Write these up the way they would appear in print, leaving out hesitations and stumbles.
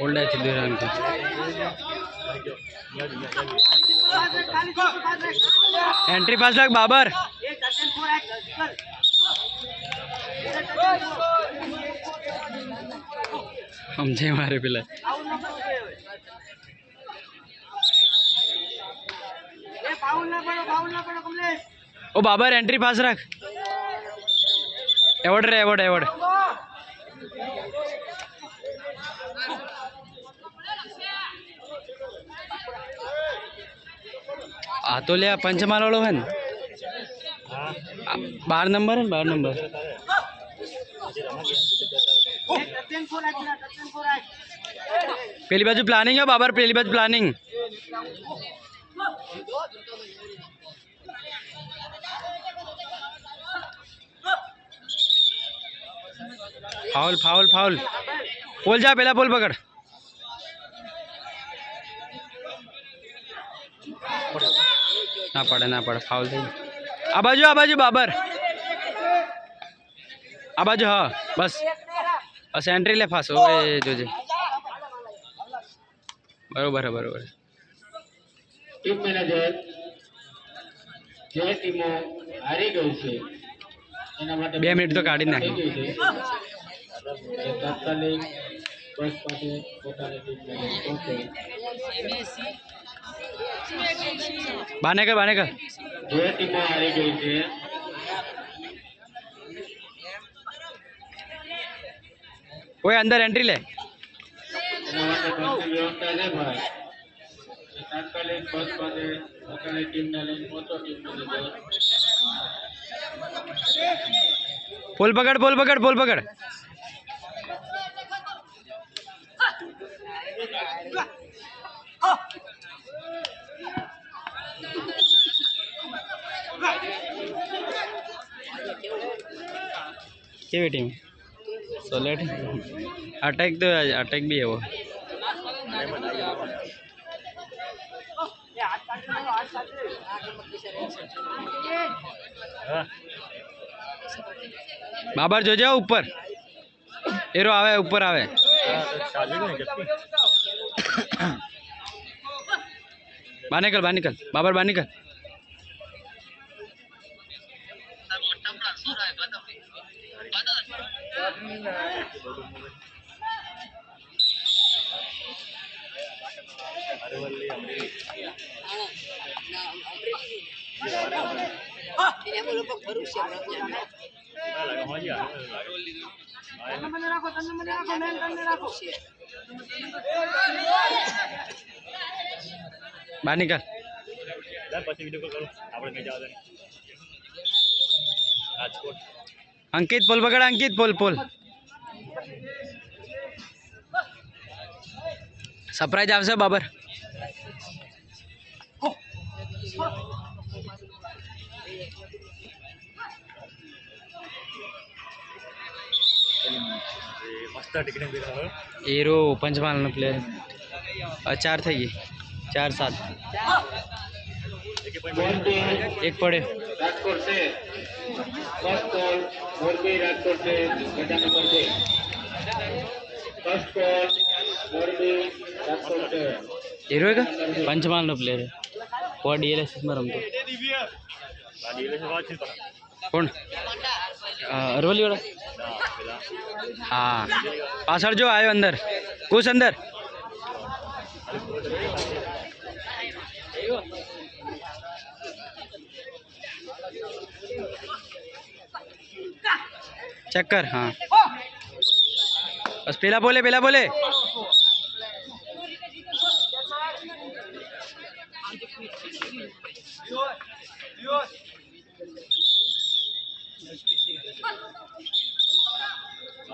old છે entry पास लाख बाबर समझे मारे पेला ओ बाबर एंट्री पास रख एवॉर्ड रे एवॉर्ड एवॉर्ड आ तो ले पंचमाल वालों है 12 नंबर है 12 नंबर पहली बाजू प्लानिंग है बाबर पहली बाजू प्लानिंग फाउल फाउल फाउल पोल जा पहला पोल पकड़ ना पड़े फाउल थी आ बाजू बाबर आ बाजू हाँ बस बस एंट्री ले फास ओए जोजे बरोबर है बरोबर टीम मैनेजर જે ટીમો હારી ગઈ છે એના માટે 2 મિનિટ તો કાઢી નાખી તાત્કાલિક બસ પાસે પોતાની ટીમને પહોંચે बाने कर જે ટીમો હારી ગઈ છે ओए अंदर एंट्री ले એના માટે બસની વ્યવસ્થા છે ભાઈ તાત્કાલિક બસ પાસે પોતાની ટીમને લઈને પહોંચો ટીમ મેનેજર पोल पकड़ केवी टीम सोलेट अटैक तो अटैक भी है वो बाबर जो जाओ ऊपर एरो आवे ऊपर आवे बाहर निकल बाबर बाहर निकल बाहर निकल अंकित पोल पकड़ अंकित पोल सरप्राइज आवशे बाबर हीरो पंचमाल नो प्लेयर 4 थी गई 4-7 एक पड़े રાજકોટ છે ફર્સ્ટ બોલ મોરબી રાજકોટ છે બધા નંબર 2 ફર્સ્ટ બોલ મોરબી રાજકોટ છે हीरो का पंचमाल नो प्लेयर है वो डीएलएस में रमतो कौन अरवली वाला हाँ पासर जो आयो अंदर कुछ अंदर चक्कर हाँ बस पहला बोले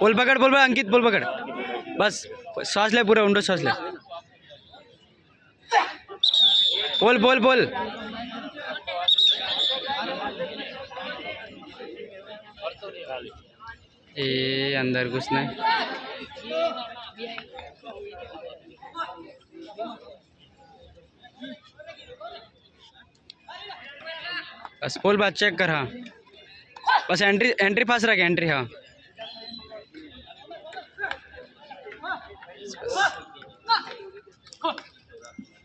पोल पकड़ अंकित पोल पकड़ बस श्वास ले पूरा ऊंडो श्वास ले पोल पोल पोल ए अंदर घुस नहीं बस पोल बात चेक कर हाँ बस एंट्री एंट्री पास रख एंट्री हाँ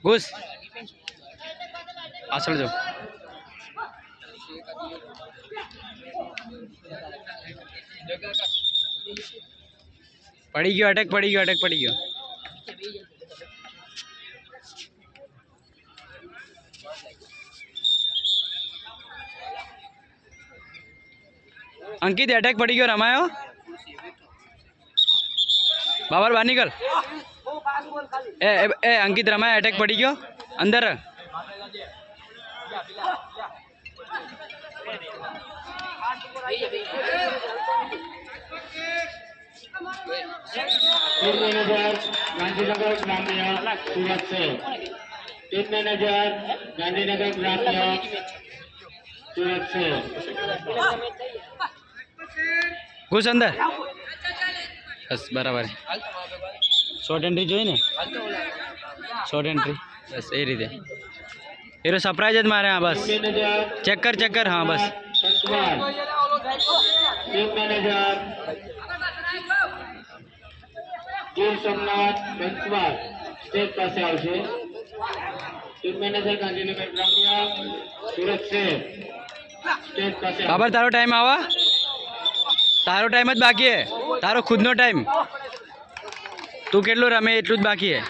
घुस पाछળ जाओ पड़ी गयो अटैक पड़ी गयो अंकित अटैक पड़ी गयो रमायो बाबर बाहर निकल ए अंकित रमाया अटैक पड़ी गयो अंदर टीम मैनेजर गांधीनगर ग्राम्य सूरत से टीम मैनेजर गांधीनगर ग्राम्य सूरत से घुस अंदर बस बराबर शॉर्ट एंट्री जो ने शॉर्ट एंट्री बस ए रीते हीरो सरप्राइज ज मारे हाँ बस चेक कर हाँ बस team manager Gir Somnath Banswada stage પાસે આવશે ટીમ મેનેજર ગાંધીનગર ગ્રામ્ય સુરત શહેર સ્ટેજ પાસે બાબર તારો ટાઈમ આવા તારો ટાઈમ જ બાકી હે તારો ખુદનો ટાઈમ તું કેટલું રમે એટલું જ બાકી હે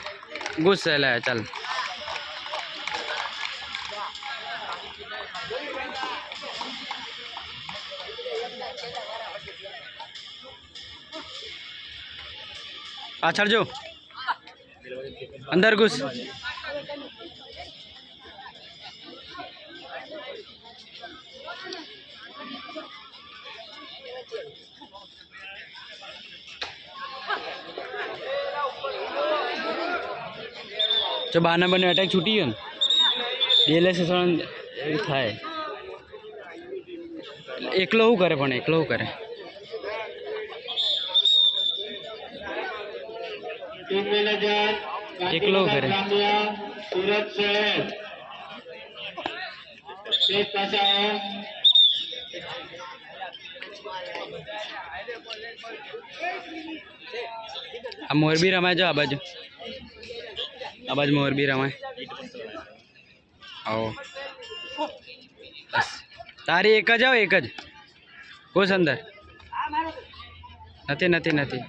ગુસ્સ લે ચાલ पाछड़ जो अंदर घुस जो बाना बने अटैक छूटी गयो डीएलएस थाय एकलो हूँ करे पण एकलो हूँ करे टीम मैनेजर એકલો કરે ગ્રામ્ય સુરત શહેર સ્ટેજ પાસે આવો આ મોરબી રમાય જો આ બાજુ મોરબી રમાય આવો તારી એક જ આવો એક જ ઘુસ અંદર નથી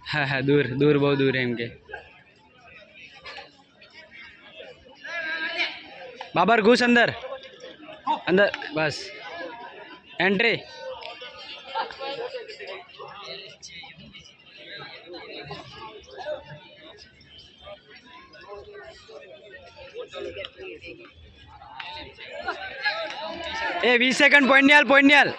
हाँ हाँ दूर दूर बहुत दूर है इनके बाबर घुस अंदर अंदर बस एंट्री ए 20 सेकंड पॉइंट नियाल